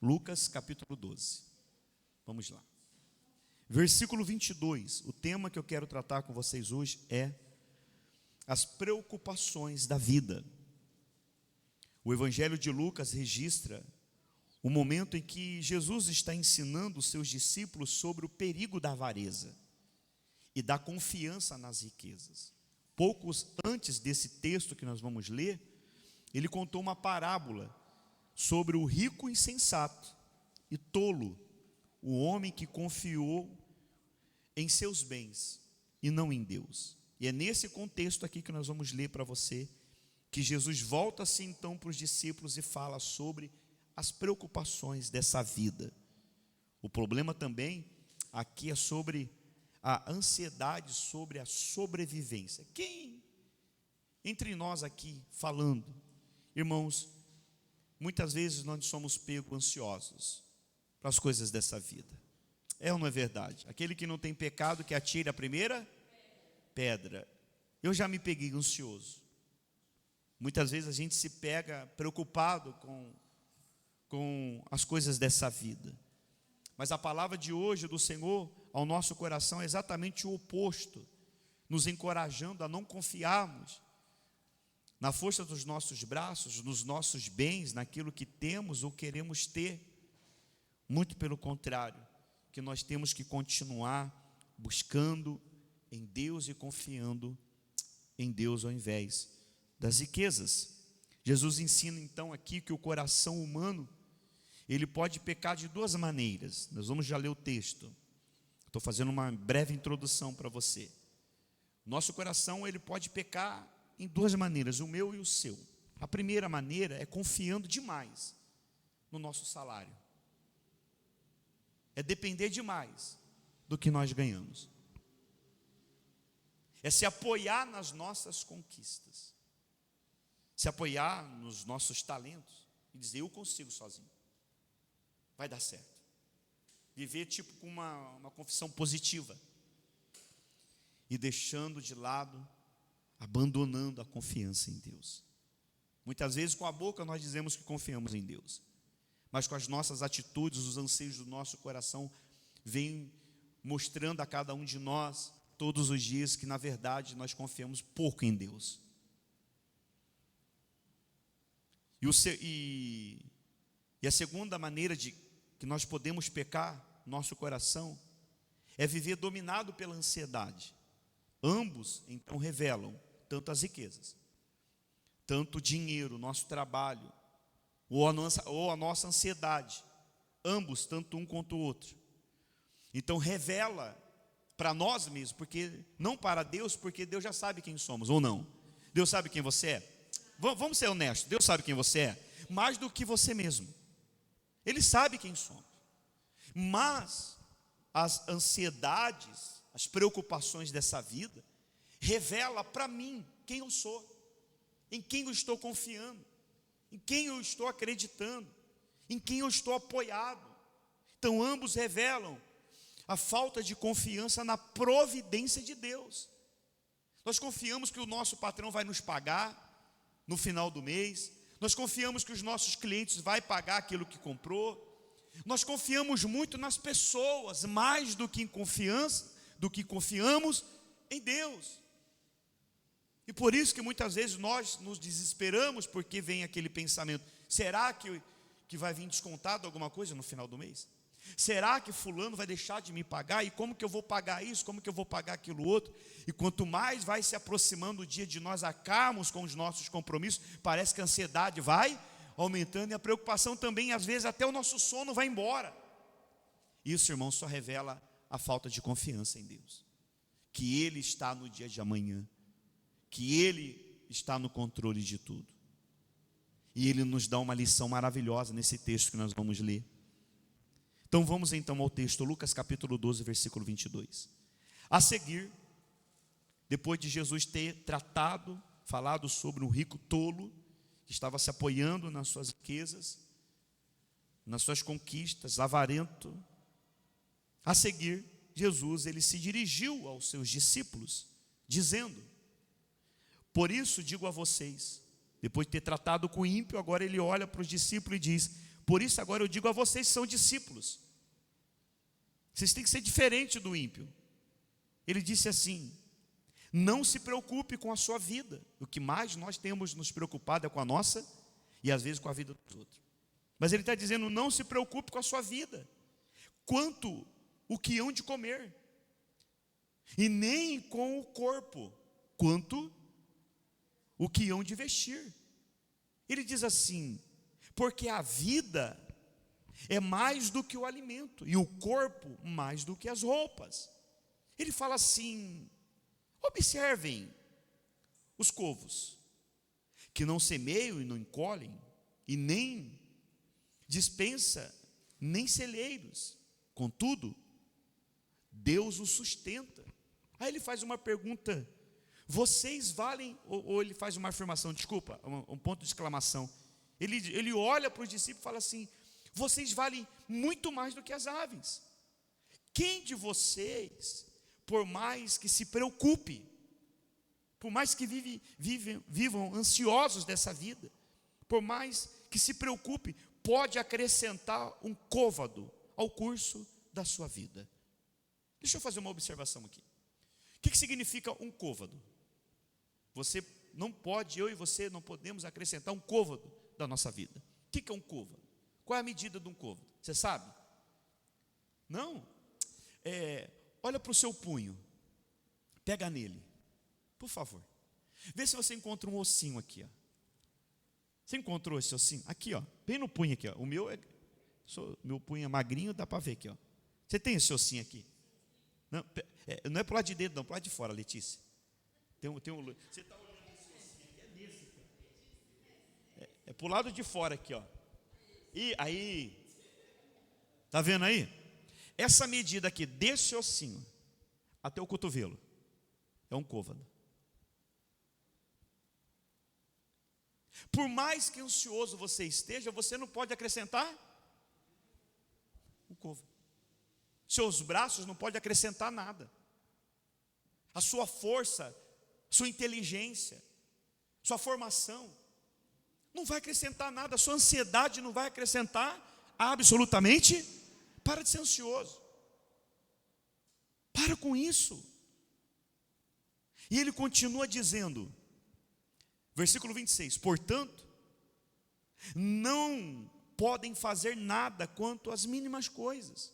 Lucas capítulo 12. Vamos lá. Versículo 22. O tema que eu quero tratar com vocês hoje é as preocupações da vida. O Evangelho de Lucas registra o momento em que Jesus está ensinando os seus discípulos sobre o perigo da avareza e da confiança nas riquezas. Poucos antes desse texto que nós vamos ler, ele contou uma parábola sobre o rico insensato e tolo, o homem que confiou em seus bens e não em Deus. E é nesse contexto aqui que nós vamos ler para você, que Jesus volta-se então para os discípulos e fala sobre as preocupações dessa vida. O problema também aqui é sobre a ansiedade, sobre a sobrevivência. Quem entre nós aqui falando, irmãos, muitas vezes nós somos pegos ansiosos para as coisas dessa vida. É ou não é verdade? Aquele que não tem pecado, que atire a primeira pedra. Eu já me peguei ansioso. Muitas vezes a gente se pega preocupado com as coisas dessa vida. Mas a palavra de hoje do Senhor ao nosso coração é exatamente o oposto, nos encorajando a não confiarmos na força dos nossos braços, nos nossos bens, naquilo que temos ou queremos ter. Muito pelo contrário, que nós temos que continuar buscando em Deus e confiando em Deus ao invés das riquezas. Jesus ensina então aqui que o coração humano, ele pode pecar de duas maneiras. Nós vamos já ler o texto. Estou fazendo uma breve introdução para você. Nosso coração, ele pode pecar em duas maneiras, o meu e o seu. A primeira maneira é confiando demais no nosso salário. É depender demais do que nós ganhamos. É se apoiar nas nossas conquistas. Se apoiar nos nossos talentos e dizer, eu consigo sozinho. Vai dar certo. Viver tipo com uma confissão positiva. E deixando de lado, abandonando a confiança em Deus. Muitas vezes com a boca nós dizemos que confiamos em Deus. Mas com as nossas atitudes, os anseios do nosso coração, vêm mostrando a cada um de nós, todos os dias, que na verdade nós confiamos pouco em Deus. E a segunda maneira que nós podemos pecar nosso coração é viver dominado pela ansiedade. Ambos então revelam tanto as riquezas, tanto o dinheiro, nosso trabalho, ou a nossa ansiedade, ambos, tanto um quanto o outro. Então revela para nós mesmos, porque não para Deus, porque Deus já sabe quem somos, ou não? Deus sabe quem você é? Vamos ser honestos, Deus sabe quem você é, mais do que você mesmo. Ele sabe quem somos. Mas as ansiedades, as preocupações dessa vida, revela para mim quem eu sou, em quem eu estou confiando, em quem eu estou acreditando, em quem eu estou apoiado. Então ambos revelam a falta de confiança na providência de Deus. Nós confiamos que o nosso patrão vai nos pagar no final do mês. Nós confiamos que os nossos clientes vão pagar aquilo que comprou. Nós confiamos muito nas pessoas, mais do que confiamos em Deus. E por isso que muitas vezes nós nos desesperamos, porque vem aquele pensamento, será que vai vir descontado alguma coisa no final do mês? Será que fulano vai deixar de me pagar? E como que eu vou pagar isso? Como que eu vou pagar aquilo outro? E quanto mais vai se aproximando o dia de nós acabarmos com os nossos compromissos, parece que a ansiedade vai aumentando e a preocupação também, às vezes até o nosso sono vai embora. Isso, irmão, só revela a falta de confiança em Deus, que Ele está no dia de amanhã, que Ele está no controle de tudo. E Ele nos dá uma lição maravilhosa nesse texto que nós vamos ler. Então vamos então ao texto, Lucas capítulo 12, versículo 22. A seguir, depois de Jesus ter falado sobre um rico tolo, que estava se apoiando nas suas riquezas, nas suas conquistas, avarento. A seguir, Jesus, ele se dirigiu aos seus discípulos, dizendo, por isso digo a vocês, depois de ter tratado com o ímpio, agora ele olha para os discípulos e diz, por isso agora eu digo a vocês que são discípulos, vocês têm que ser diferente do ímpio. Ele disse assim: não se preocupe com a sua vida. O que mais nós temos nos preocupado é com a nossa e às vezes com a vida dos outros. Mas ele está dizendo: não se preocupe com a sua vida, quanto o que hão de comer, e nem com o corpo, quanto o que hão de vestir. Ele diz assim: porque a vida é mais do que o alimento, e o corpo mais do que as roupas. Ele fala assim: observem os corvos, que não semeiam e não encolhem, e nem dispensa, nem celeiros, contudo, Deus os sustenta. Aí ele faz uma pergunta: vocês valem, ou ele faz uma afirmação, desculpa, um ponto de exclamação. Ele olha para os discípulos e fala assim: vocês valem muito mais do que as aves. Quem de vocês, por mais que se preocupe, por mais que vivam ansiosos dessa vida, por mais que se preocupe, pode acrescentar um côvado ao curso da sua vida? Deixa eu fazer uma observação aqui. O que significa um côvado? Você não pode, eu e você não podemos acrescentar um côvado da nossa vida. O que é um côvado? Qual é a medida de um côvado? Você sabe? Não? Olha para o seu punho, pega nele, por favor. Vê se você encontra um ossinho aqui, ó. Você encontrou esse ossinho? Aqui, ó, bem no punho aqui, ó. Meu punho é magrinho, dá para ver aqui, ó. Você tem esse ossinho aqui? Não é para o lado de dentro, não, para o lado de fora, Letícia. Você está olhando esse ossinho aqui, é desse aqui. É para o lado de fora aqui, ó. E aí, está vendo aí? Essa medida aqui, desse ossinho até o cotovelo, é um côvado. Por mais que ansioso você esteja, você não pode acrescentar um côvado. Seus braços não podem acrescentar nada. A sua força, sua inteligência, sua formação não vai acrescentar nada. A sua ansiedade não vai acrescentar absolutamente. Para de ser ansioso. Para com isso. E ele continua dizendo, versículo 26, portanto, não podem fazer nada quanto às mínimas coisas,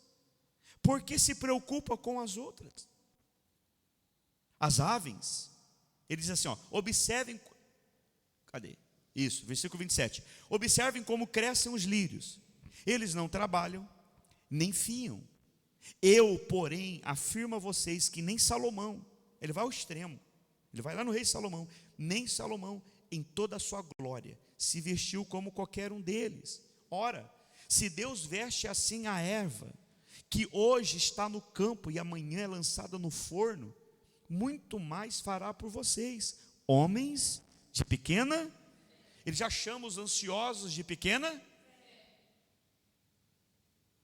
porque se preocupa com as outras. As aves, ele diz assim, ó, observem, cadê? Isso, versículo 27, observem como crescem os lírios, eles não trabalham, nem fiam. Eu, porém, afirmo a vocês que nem Salomão, ele vai ao extremo, ele vai lá no rei Salomão, nem Salomão, em toda a sua glória, se vestiu como qualquer um deles. Ora, se Deus veste assim a erva, que hoje está no campo e amanhã é lançada no forno, muito mais fará por vocês, homens de pequena. Ele já chama os ansiosos de pequena.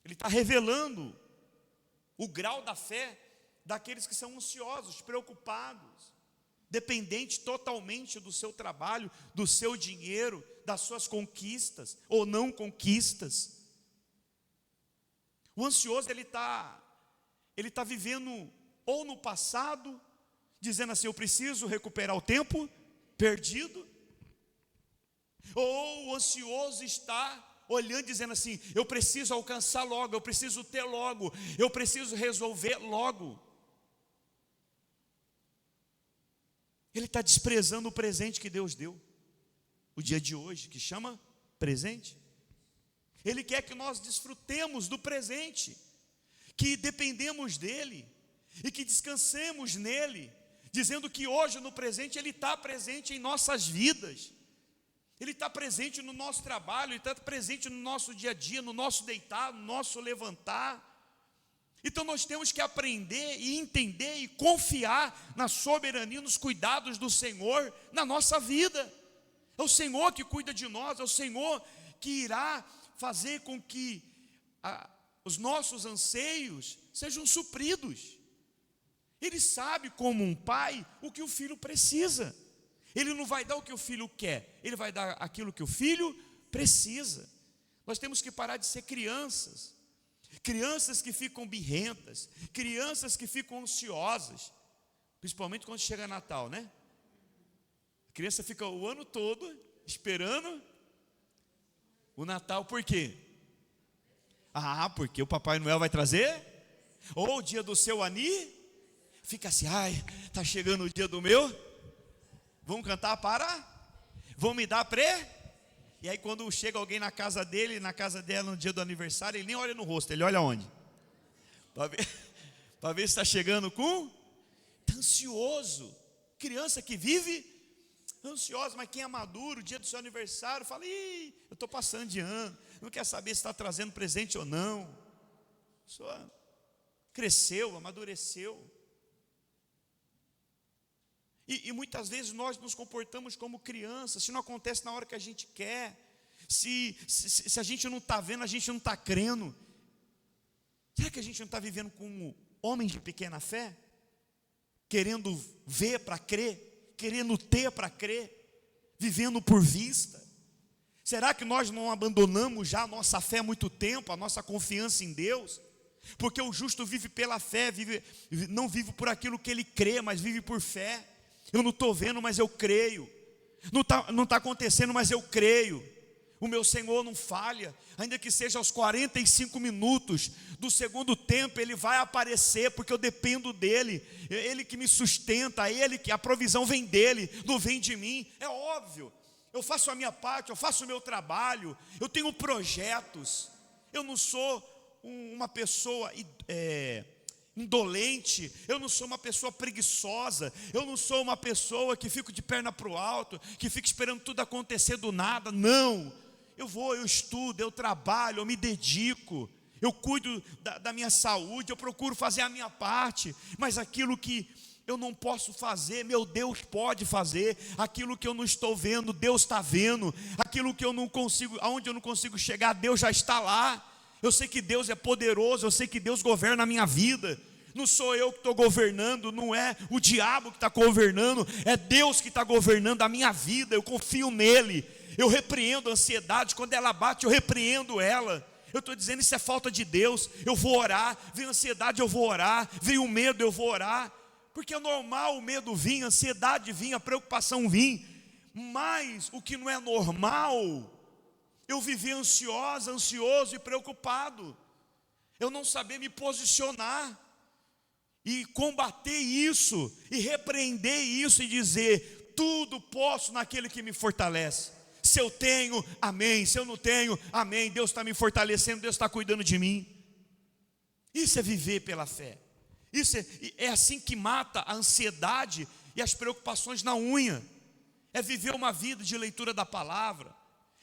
Ele está revelando o grau da fé daqueles que são ansiosos, preocupados, dependentes totalmente do seu trabalho, do seu dinheiro, das suas conquistas ou não conquistas. O ansioso, ele tá vivendo ou no passado, dizendo assim, eu preciso recuperar o tempo perdido, ou o ansioso está olhando, dizendo assim, eu preciso alcançar logo, eu preciso ter logo, eu preciso resolver logo. Ele está desprezando o presente que Deus deu, o dia de hoje, que chama presente. Ele quer que nós desfrutemos do presente, que dependemos dele, e que descansemos nele, dizendo que hoje no presente Ele está presente em nossas vidas, Ele está presente no nosso trabalho, Ele está presente no nosso dia a dia, no nosso deitar, no nosso levantar. Então nós temos que aprender e entender e confiar na soberania, nos cuidados do Senhor na nossa vida. É o Senhor que cuida de nós, é o Senhor que irá fazer com que os nossos anseios sejam supridos. Ele sabe, como um pai, o que o filho precisa. Ele não vai dar o que o filho quer, ele vai dar aquilo que o filho precisa. Nós temos que parar de ser crianças. Crianças que ficam birrentas, crianças que ficam ansiosas, principalmente quando chega Natal, né? A criança fica o ano todo esperando o Natal, por quê? Porque o Papai Noel vai trazer? Ou o dia do seu ani? Fica assim, está chegando o dia do meu? Vamos cantar para? Vão me dar E aí quando chega alguém na casa dele, na casa dela no dia do aniversário, ele nem olha no rosto, ele olha onde? Para ver se está chegando está ansioso. Criança que vive ansiosa, mas quem é maduro, o dia do seu aniversário, fala, eu estou passando de ano, não quer saber se está trazendo presente ou não. A pessoa cresceu, amadureceu. E muitas vezes nós nos comportamos como crianças. Se não acontece na hora que a gente quer, se a gente não está vendo, a gente não está crendo. Será que a gente não está vivendo como homens de pequena fé? Querendo ver para crer, querendo ter para crer, vivendo por vista? Será que nós não abandonamos já a nossa fé há muito tempo, a nossa confiança em Deus? Porque o justo vive pela fé, não vive por aquilo que ele crê, mas vive por fé. Eu não estou vendo, mas eu creio. Não está acontecendo, mas eu creio. O meu Senhor não falha. Ainda que seja aos 45 minutos do segundo tempo, Ele vai aparecer, porque eu dependo dEle. É Ele que me sustenta, é Ele que a provisão vem dEle, não vem de mim. É óbvio. Eu faço a minha parte, eu faço o meu trabalho. Eu tenho projetos. Eu não sou uma pessoa indolente, eu não sou uma pessoa preguiçosa, eu não sou uma pessoa que fico de perna para o alto, que fica esperando tudo acontecer do nada. Não, eu estudo, eu trabalho, eu me dedico, eu cuido da minha saúde, eu procuro fazer a minha parte, mas aquilo que eu não posso fazer, meu Deus pode fazer. Aquilo que eu não estou vendo, Deus está vendo. Aquilo que eu não consigo, aonde eu não consigo chegar, Deus já está lá. Eu sei que Deus é poderoso, eu sei que Deus governa a minha vida. Não sou eu que estou governando, não é o diabo que está governando, é Deus que está governando a minha vida. Eu confio nele, eu repreendo a ansiedade, quando ela bate eu repreendo ela. Eu estou dizendo, isso é falta de Deus. Eu vou orar, vem ansiedade, eu vou orar, vem o medo, eu vou orar, porque é normal o medo vir, a ansiedade vir, a preocupação vir. Mas o que não é normal, eu viver ansioso e preocupado, eu não saber me posicionar e combater isso, e repreender isso e dizer, tudo posso naquele que me fortalece. Se eu tenho, amém. Se eu não tenho, amém. Deus está me fortalecendo, Deus está cuidando de mim. Isso é viver pela fé. Isso é assim que mata a ansiedade e as preocupações na unha. É viver uma vida de leitura da palavra.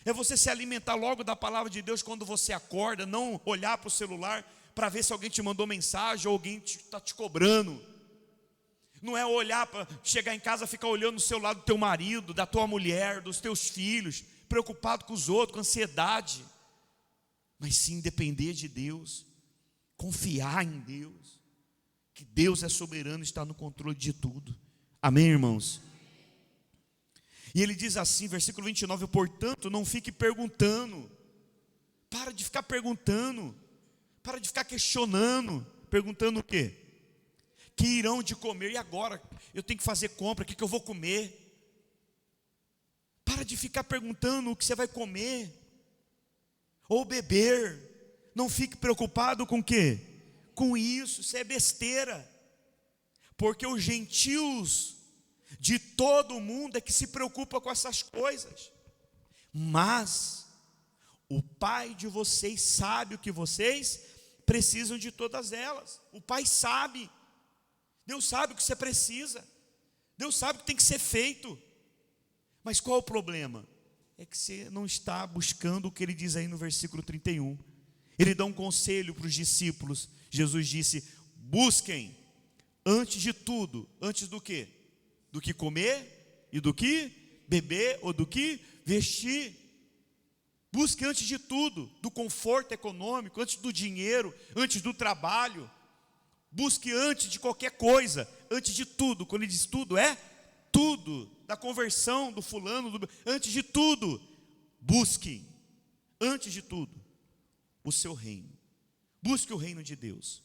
É você se alimentar logo da palavra de Deus quando você acorda, não olhar para o celular para ver se alguém te mandou mensagem ou alguém está te cobrando. Não é olhar para chegar em casa, ficar olhando no celular do teu marido, da tua mulher, dos teus filhos, preocupado com os outros, com ansiedade. Mas sim depender de Deus, confiar em Deus, que Deus é soberano e está no controle de tudo. Amém, irmãos? E ele diz assim, versículo 29, portanto, não fique perguntando. Para de ficar perguntando. Para de ficar questionando. Perguntando o quê? Que irão de comer. E agora? Eu tenho que fazer compra, o que eu vou comer? Para de ficar perguntando o que você vai comer. Ou beber. Não fique preocupado com o quê? Com isso é besteira. Porque os gentios de todo o mundo é que se preocupa com essas coisas. Mas o Pai de vocês sabe o que vocês precisam de todas elas. O Pai sabe. Deus sabe o que você precisa. Deus sabe o que tem que ser feito. Mas qual é o problema? É que você não está buscando o que ele diz aí no versículo 31. Ele dá um conselho para os discípulos. Jesus disse, busquem antes de tudo. Antes do quê? Do que comer e do que beber ou do que vestir. Busque antes de tudo, do conforto econômico, antes do dinheiro, antes do trabalho. Busque antes de qualquer coisa, antes de tudo. Quando ele diz tudo, é tudo. Da conversão do fulano, antes de tudo, busque antes de tudo, o seu reino. Busque o reino de Deus.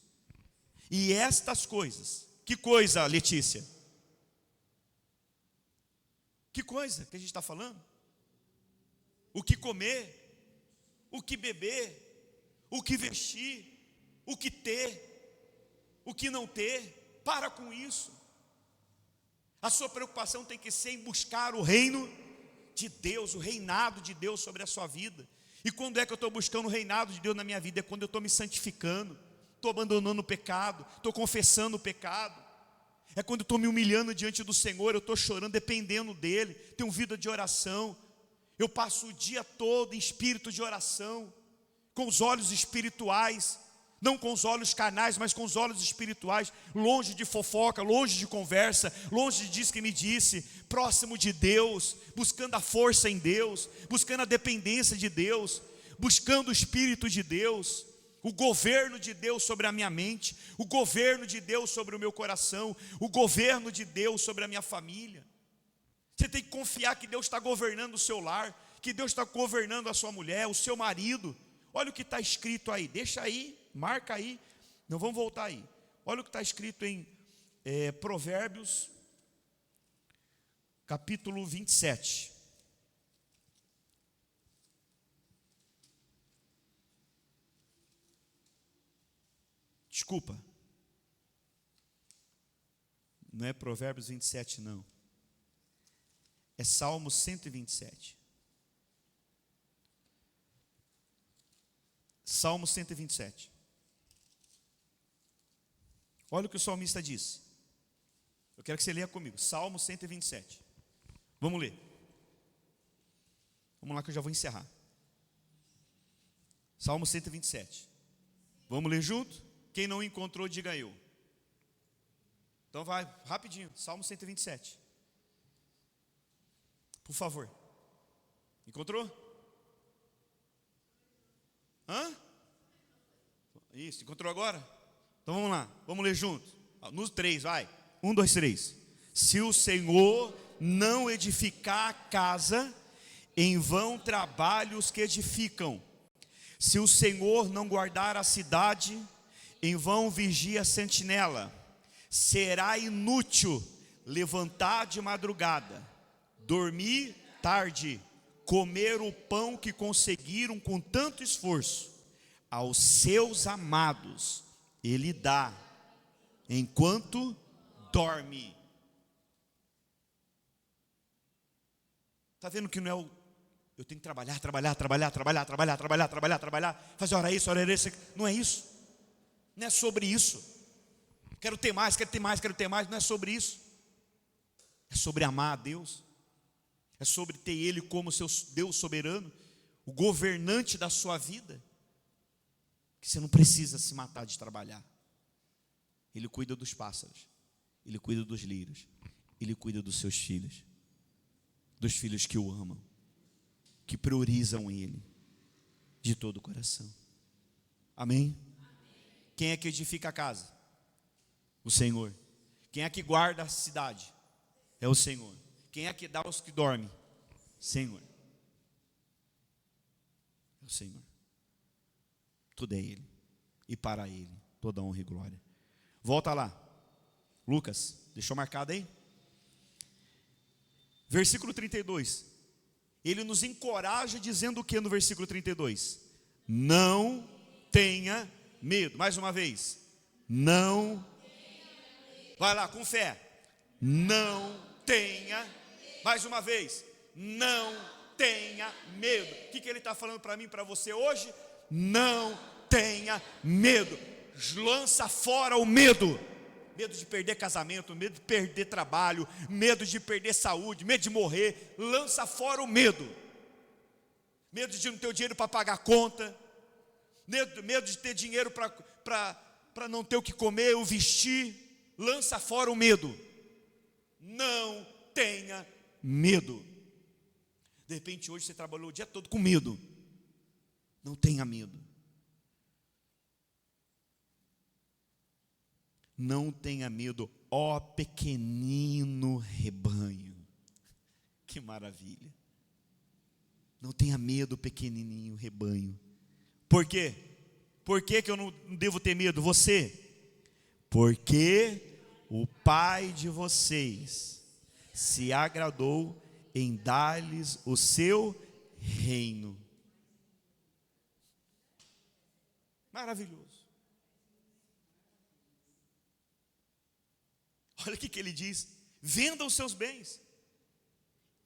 E estas coisas, que coisa, Letícia? Que coisa que a gente está falando? O que comer, o que beber, o que vestir, o que ter, o que não ter, para com isso. A sua preocupação tem que ser em buscar o reino de Deus, o reinado de Deus sobre a sua vida. E quando é que eu estou buscando o reinado de Deus na minha vida? É quando eu estou me santificando, estou abandonando o pecado, estou confessando o pecado. É quando eu estou me humilhando diante do Senhor, eu estou chorando, dependendo dEle, tenho vida de oração. Eu passo o dia todo em espírito de oração, com os olhos espirituais, não com os olhos carnais, mas com os olhos espirituais, longe de fofoca, longe de conversa, longe de diz que me disse, próximo de Deus, buscando a força em Deus, buscando a dependência de Deus, buscando o Espírito de Deus, o governo de Deus sobre a minha mente, o governo de Deus sobre o meu coração, o governo de Deus sobre a minha família. Você tem que confiar que Deus está governando o seu lar, que Deus está governando a sua mulher, o seu marido. Olha o que está escrito aí, deixa aí, marca aí, não vamos voltar aí. Olha o que está escrito em Provérbios, capítulo 27. Desculpa, não é Provérbios 27 não, é Salmo 127. Salmo 127. Olha o que o salmista disse. Eu quero que você leia comigo, Salmo 127. Vamos ler. Vamos lá que eu já vou encerrar. Salmo 127. Vamos ler junto? Quem não encontrou, diga eu. Então vai, rapidinho, Salmo 127. Por favor. Encontrou? Hã? Isso, encontrou agora? Então vamos lá, vamos ler junto. Nos 3, vai. 1, 2, 3. Se o Senhor não edificar a casa, em vão trabalham os que edificam. Se o Senhor não guardar a cidade, em vão vigia a sentinela. Será inútil levantar de madrugada, dormir tarde, comer o pão que conseguiram com tanto esforço. Aos seus amados Ele dá, enquanto dorme. Está vendo que não é o... Eu tenho que trabalhar, fazer hora isso, não é isso. Não é sobre isso. Quero ter mais, não é sobre isso. É sobre amar a Deus. É sobre ter Ele como seu Deus soberano, o governante da sua vida. Que você não precisa se matar de trabalhar. Ele cuida dos pássaros, Ele cuida dos lírios, Ele cuida dos seus filhos, dos filhos que o amam, que priorizam Ele de todo o coração. Amém? Quem é que edifica a casa? O Senhor. Quem é que guarda a cidade? É o Senhor. Quem é que dá aos que dormem? Senhor. É o Senhor. Tudo é Ele. E para Ele, toda honra e glória. Volta lá. Lucas, deixou marcado aí? Versículo 32. Ele nos encoraja dizendo o que no versículo 32? Não tenha medo. Mais uma vez. Não. Vai lá, com fé. Não tenha. Mais uma vez. Não tenha medo. O que ele está falando para mim e para você hoje? Não tenha medo. Lança fora o medo. Medo de perder casamento, medo de perder trabalho, medo de perder saúde, medo de morrer. Lança fora o medo. Medo de não ter o dinheiro para pagar a conta. Medo de ter dinheiro para não ter o que comer ou vestir. Lança fora o medo. Não tenha medo. De repente hoje você trabalhou o dia todo com medo. Não tenha medo. Não tenha medo, ó pequenino rebanho. Que maravilha. Não tenha medo, pequenininho rebanho. Por quê? Por que que eu não devo ter medo? Você? Porque o Pai de vocês se agradou em dar-lhes o seu reino. Maravilhoso. Olha o que ele diz: vendam os seus bens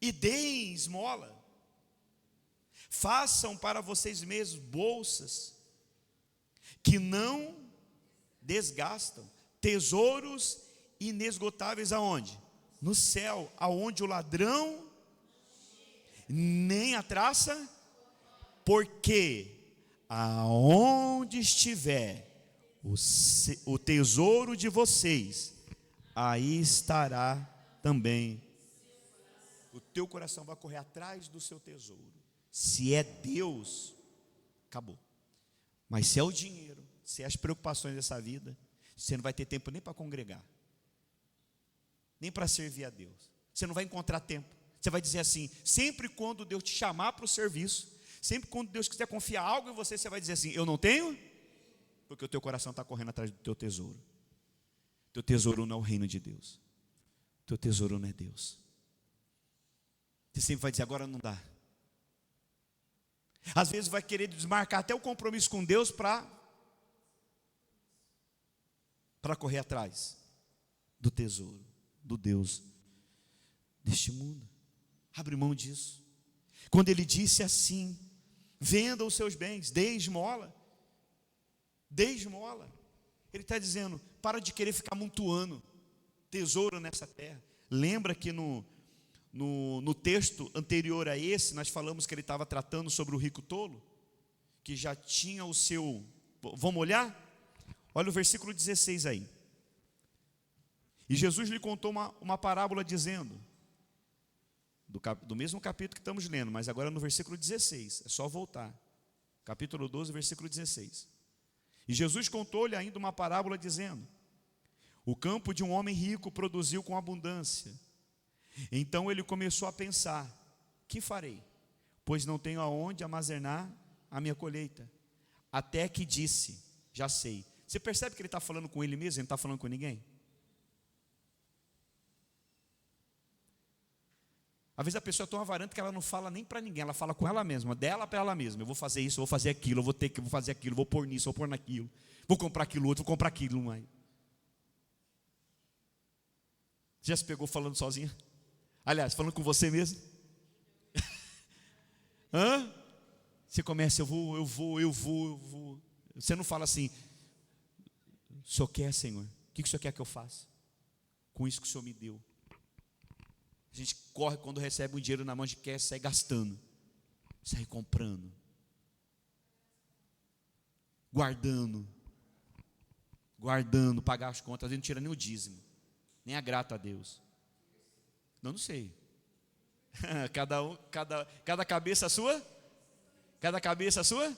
e deem esmola. Façam para vocês mesmos bolsas que não desgastam, tesouros inesgotáveis aonde? No céu, aonde o ladrão nem a traça, porque aonde estiver o tesouro de vocês, aí estará também. O teu coração vai correr atrás do seu tesouro. Se é Deus, acabou. Mas se é o dinheiro, se é as preocupações dessa vida, você não vai ter tempo nem para congregar, nem para servir a Deus. Você não vai encontrar tempo. Você vai dizer assim, sempre quando Deus te chamar para o serviço, sempre quando Deus quiser confiar algo em você, você vai dizer assim, eu não tenho, porque o teu coração está correndo atrás do teu tesouro. Teu tesouro não é o reino de Deus. Teu tesouro não é Deus. Você sempre vai dizer, agora não dá. Às vezes vai querer desmarcar até o compromisso com Deus para correr atrás do tesouro, do Deus deste mundo. Abre mão disso. Quando ele disse assim, venda os seus bens, dê esmola. Dê esmola. Ele está dizendo, para de querer ficar amontoando tesouro nessa terra. Lembra que no texto anterior a esse, nós falamos que ele estava tratando sobre o rico tolo, que já tinha o seu... Vamos olhar? Olha o versículo 16 aí. E Jesus lhe contou uma parábola dizendo, do mesmo capítulo que estamos lendo, mas agora no versículo 16, é só voltar. Capítulo 12, versículo 16. E Jesus contou-lhe ainda uma parábola dizendo, o campo de um homem rico produziu com abundância. Então ele começou a pensar, que farei? Pois não tenho aonde armazenar a minha colheita. Até que disse, já sei. Você percebe que ele está falando com ele mesmo, ele não está falando com ninguém? Às vezes a pessoa toma varanda que ela não fala nem para ninguém, ela fala com ela mesma, dela para ela mesma. Eu vou fazer isso, eu vou fazer aquilo, eu vou fazer aquilo, vou pôr nisso, vou pôr naquilo, vou comprar aquilo outro, vou comprar aquilo mais. Já se pegou falando sozinha? Aliás, falando com você mesmo? Hã? Você começa, eu vou. Você não fala assim, o Senhor quer, Senhor? O que o Senhor quer que eu faça? Com isso que o Senhor me deu. A gente corre quando recebe um dinheiro na mão, a gente quer sair gastando, sair comprando, guardando, pagar as contas. A gente não tira nem o dízimo, nem a grata a Deus. Não sei. Cada cabeça sua? Cada cabeça sua?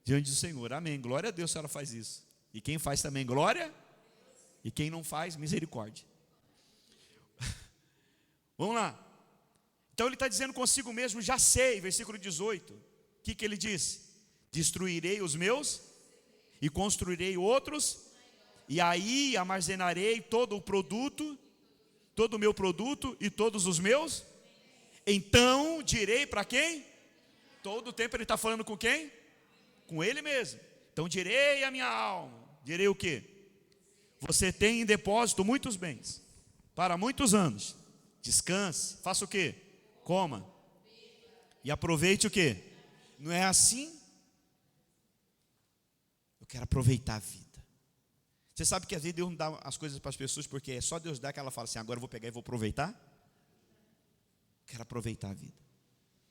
Diante do Senhor, amém. Glória a Deus se ela faz isso. E quem faz também, glória. E quem não faz, misericórdia. Vamos lá. Então ele está dizendo consigo mesmo, já sei, versículo 18. O que ele disse? Destruirei os meus e construirei outros, e aí armazenarei todo o produto, todo o meu produto e todos os meus. Então direi para quem? Todo o tempo ele está falando com quem? Com ele mesmo. Então direi a minha alma, direi o quê? Você tem em depósito muitos bens, para muitos anos. Descanse, faça o quê? Coma. E aproveite o quê? Não é assim? Eu quero aproveitar a vida. Você sabe que às vezes Deus não dá as coisas para as pessoas porque é só Deus dar que ela fala assim, agora eu vou pegar e vou aproveitar? Quero aproveitar a vida.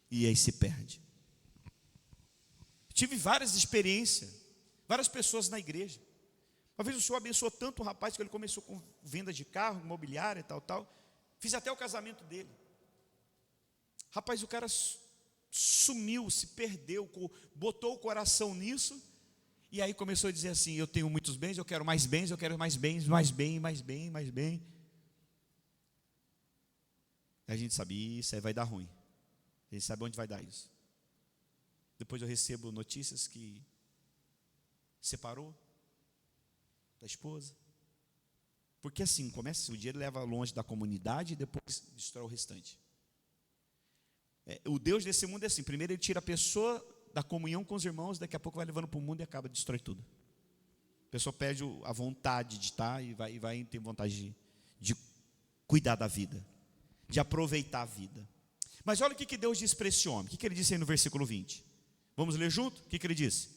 E aí se perde. Tive várias experiências, várias pessoas na igreja. Uma vez o Senhor abençoou tanto o rapaz que ele começou com venda de carro, imobiliária e tal. Fiz até o casamento dele. Rapaz, o cara sumiu, se perdeu, botou o coração nisso. E aí começou a dizer assim, eu tenho muitos bens, eu quero mais bens, mais bem. A gente sabia, isso aí vai dar ruim. A gente sabe onde vai dar isso. Depois eu recebo notícias que separou da esposa. Porque assim, começa assim, o dinheiro leva longe da comunidade e depois destrói o restante. O Deus desse mundo é assim, primeiro ele tira a pessoa da comunhão com os irmãos, daqui a pouco vai levando para o mundo e acaba, destrói tudo. A pessoa perde a vontade de estar e vai ter vontade de cuidar da vida, de aproveitar a vida. Mas olha o que Deus disse para esse homem. O que ele disse aí no versículo 20? Vamos ler junto? O que ele disse?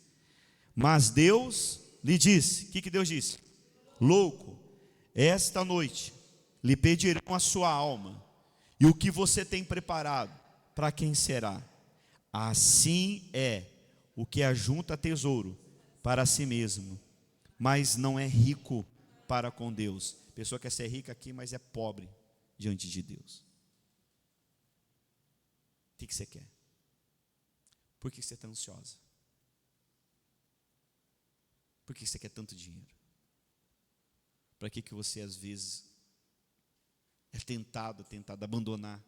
Mas Deus lhe disse. O que Deus disse? Louco, esta noite lhe pedirão a sua alma, e o que você tem preparado, para quem será? Assim é o que ajunta tesouro para si mesmo, mas não é rico para com Deus. A pessoa quer ser rica aqui, mas é pobre diante de Deus. O que você quer? Por que você está ansiosa? Por que você quer tanto dinheiro? Para que você às vezes é tentado abandonar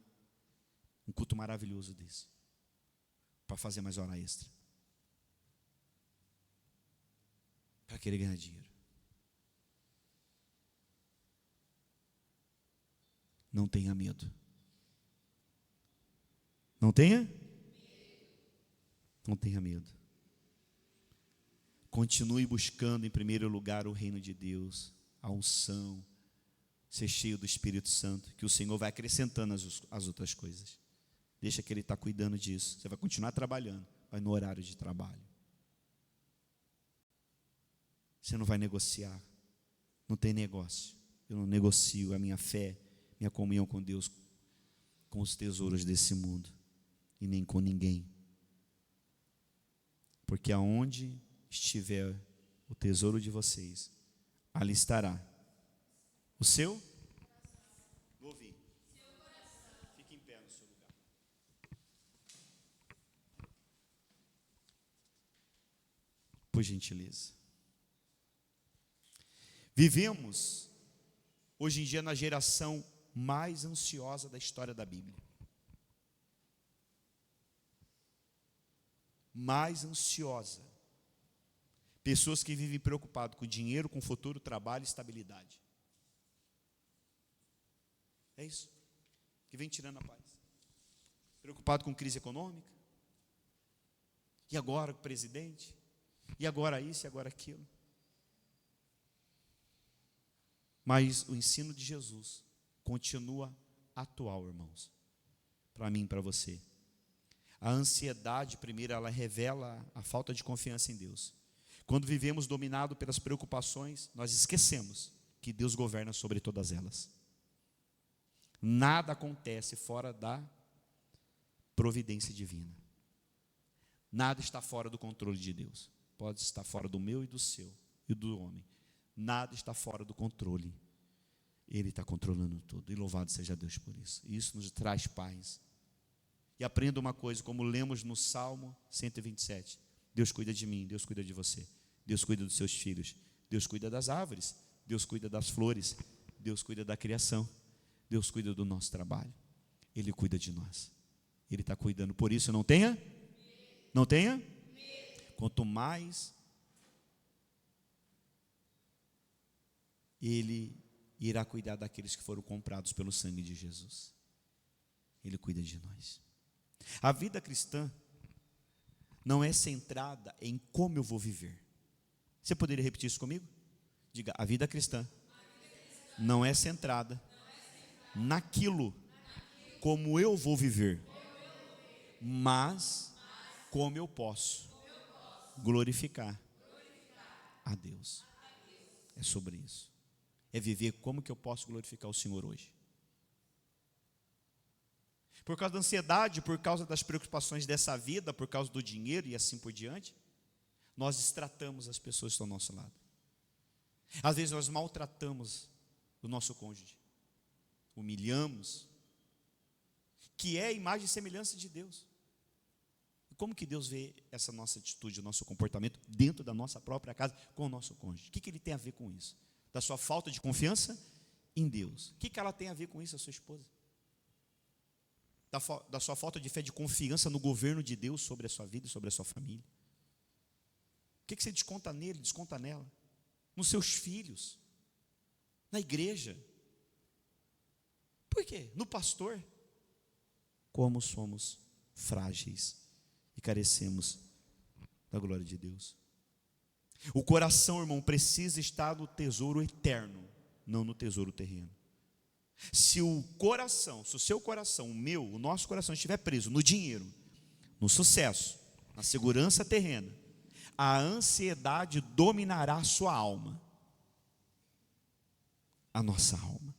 um culto maravilhoso desse? Para fazer mais hora extra. Para querer ganhar dinheiro. Não tenha medo. Não tenha? Não tenha medo. Continue buscando em primeiro lugar o reino de Deus, a unção, ser cheio do Espírito Santo, que o Senhor vai acrescentando as outras coisas. Deixa que Ele está cuidando disso. Você vai continuar trabalhando, vai no horário de trabalho. Você não vai negociar. Não tem negócio. Eu não negocio a minha fé, minha comunhão com Deus, com os tesouros desse mundo, e nem com ninguém. Porque aonde estiver o tesouro de vocês, ali estará o seu. Vou ouvir. Fique em pé no seu lugar. Por gentileza. Vivemos hoje em dia na geração mais ansiosa da história da Bíblia. Mais ansiosa. Pessoas que vivem preocupadas com dinheiro, com futuro, trabalho e estabilidade. É isso que vem tirando a paz. Preocupado com crise econômica. E agora o presidente? E agora isso, e agora aquilo. Mas o ensino de Jesus continua atual, irmãos. Para mim e para você. A ansiedade, primeiro, ela revela a falta de confiança em Deus. Quando vivemos dominados pelas preocupações, nós esquecemos que Deus governa sobre todas elas. Nada acontece fora da providência divina. Nada está fora do controle de Deus. Pode estar fora do meu e do seu e do homem. Nada está fora do controle. Ele está controlando tudo. E louvado seja Deus por isso. E isso nos traz paz. E aprenda uma coisa, como lemos no Salmo 127. Deus cuida de mim, Deus cuida de você. Deus cuida dos seus filhos. Deus cuida das árvores. Deus cuida das flores. Deus cuida da criação. Deus cuida do nosso trabalho. Ele cuida de nós. Ele está cuidando. Por isso, não tenha? Não tenha? Quanto mais Ele irá cuidar daqueles que foram comprados pelo sangue de Jesus. Ele cuida de nós. A vida cristã não é centrada em como eu vou viver. Você poderia repetir isso comigo? Diga, a vida cristã não é centrada naquilo como eu vou viver, mas como eu posso glorificar a Deus. É sobre isso. É viver como que eu posso glorificar o Senhor hoje. Por causa da ansiedade, por causa das preocupações dessa vida, por causa do dinheiro e assim por diante, nós destratamos as pessoas que estão ao nosso lado. Às vezes nós maltratamos o nosso cônjuge, humilhamos, que é a imagem e semelhança de Deus. E como que Deus vê essa nossa atitude, o nosso comportamento dentro da nossa própria casa com o nosso cônjuge? O que ele tem a ver com isso? Da sua falta de confiança em Deus. O que ela tem a ver com isso, a sua esposa? da sua falta de fé, de confiança no governo de Deus sobre a sua vida e sobre a sua família? O que você desconta nele, desconta nela? Nos seus filhos, na igreja. Por quê? No pastor. Como somos frágeis e carecemos da glória de Deus. O coração, irmão, precisa estar no tesouro eterno, não no tesouro terreno. Se o seu coração, o meu, o nosso coração estiver preso no dinheiro, no sucesso, na segurança terrena, a ansiedade dominará a sua alma, a nossa alma.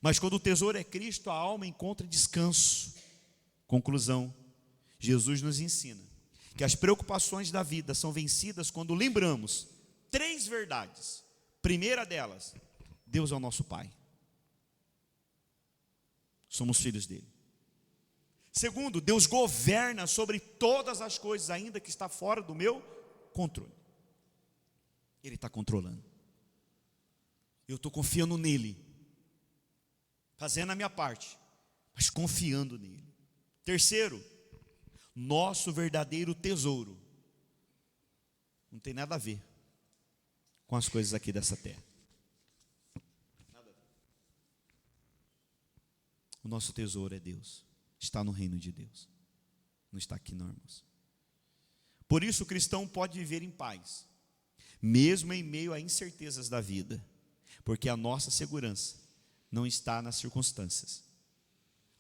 Mas quando o tesouro é Cristo, a alma encontra descanso. Conclusão, Jesus nos ensina que as preocupações da vida são vencidas quando lembramos 3 verdades. Primeira delas, Deus é o nosso Pai. Somos filhos dele. Segundo, Deus governa sobre todas as coisas, ainda que está fora do meu controle. Ele está controlando. Eu estou confiando nele, fazendo a minha parte, mas confiando nele. Terceiro, nosso verdadeiro tesouro não tem nada a ver com as coisas aqui dessa terra. Nada a ver. O nosso tesouro é Deus, está no reino de Deus, não está aqui não, irmãos. Por isso o cristão pode viver em paz, mesmo em meio a incertezas da vida, porque a nossa segurança não está nas circunstâncias.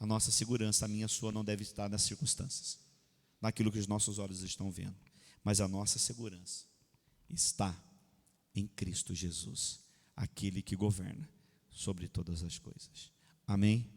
A nossa segurança, a minha, a sua, não deve estar nas circunstâncias, naquilo que os nossos olhos estão vendo, mas a nossa segurança está em Cristo Jesus, aquele que governa sobre todas as coisas. Amém?